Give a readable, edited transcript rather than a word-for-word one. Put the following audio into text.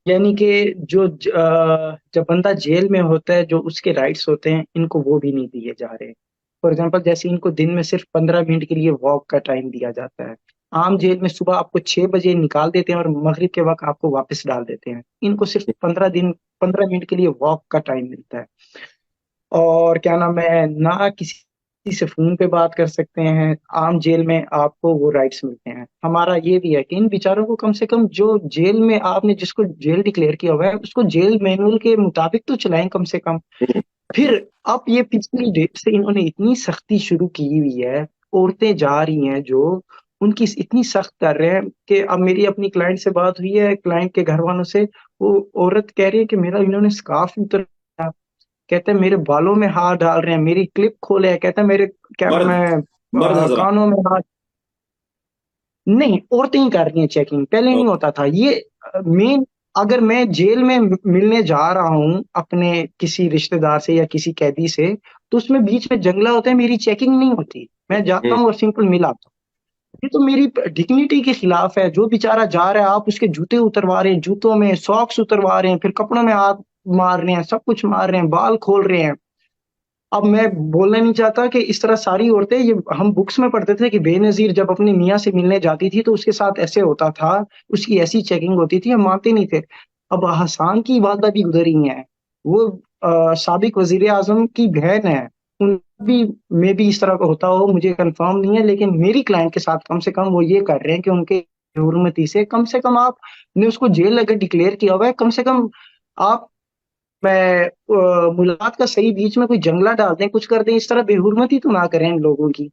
यानी कि जब बंदा जेल में होता है, जो उसके राइट्स होते हैं, इनको वो भी नहीं दिए जा रहे। फॉर एग्जाम्पल, जैसे इनको दिन में सिर्फ 15 मिनट के लिए वॉक का टाइम दिया जाता है। आम जेल में सुबह आपको 6 बजे निकाल देते हैं और मगरिब के वक्त आपको वापस डाल देते हैं। इनको सिर्फ 15 मिनट के लिए वॉक का टाइम मिलता है। और क्या नाम है, ना किसी से फोन पे बात कर सकते हैं। आम जेल में आपको वो राइट्स मिलते हैं। हमारा ये भी है कि इन बेचारों को कम से कम, जो जेल में आपने जिसको जेल डिक्लेयर किया हुआ है, उसको जेल मैनुअल के मुताबिक तो चलाएं कम से कम। फिर अब ये पिछली डेट से इन्होंने इतनी सख्ती शुरू की हुई है। औरतें जा रही हैं जो, उनकी इतनी सख्त कर रहे हैं कि अब मेरी अपनी क्लाइंट से बात हुई है, क्लाइंट के घर वालों से। वो औरत कह रही है कि मेरा इन्होंने स्कार्फ उतर, कहते हैं मेरे बालों में हाथ डाल रहे हैं, मेरी क्लिप खोले हैं, कहते हैं मेरे, क्या नाम मर्द, है, मर्द हजरात। कानों में हाथ। नहीं, औरतें ही कर रही हैं चेकिंग, पहले नहीं होता था ये। मेन, अगर मैं जेल में मिलने जा रहा हूँ अपने किसी रिश्तेदार से या किसी कैदी से, तो उसमें बीच में जंगला होता है, मेरी चेकिंग नहीं होती। मैं जाता हम्म। हूँ और सिंपल मिल आता हूँ। ये तो मेरी डिग्निटी के खिलाफ है। जो बेचारा जा रहा है, आप उसके जूते उतरवा रहे हैं, जूतों में सॉक्स उतरवा रहे हैं, फिर कपड़ों में हाथ मार रहे हैं, सब कुछ मार रहे हैं, बाल खोल रहे हैं। अब मैं बोलना नहीं चाहता कि इस तरह सारी औरतें, ये हम बुक्स में पढ़ते थे कि बेनजीर जब अपनी मियाँ से मिलने जाती थी तो उसके साथ ऐसे होता था, उसकी ऐसी चेकिंग होती थी, हम मानते नहीं थे। अब हसन की वालदा भी गुजरी हैं। वो साबिक वजीर आजम की बहन है। उन भी, में भी इस तरह का होता हो मुझे कंफर्म नहीं है, लेकिन मेरी क्लाइंट के साथ कम से कम वो ये कर रहे हैं कि उनके हुर्मती से कम से कम आपने उसको जेल अगर डिक्लेयर किया हुआ है, कम से कम आप, मैं मुलाकात का सही बीच में कोई जंगला डाल दें, कुछ कर दें, इस तरह बेहुरमती तो ना करें इन लोगों की।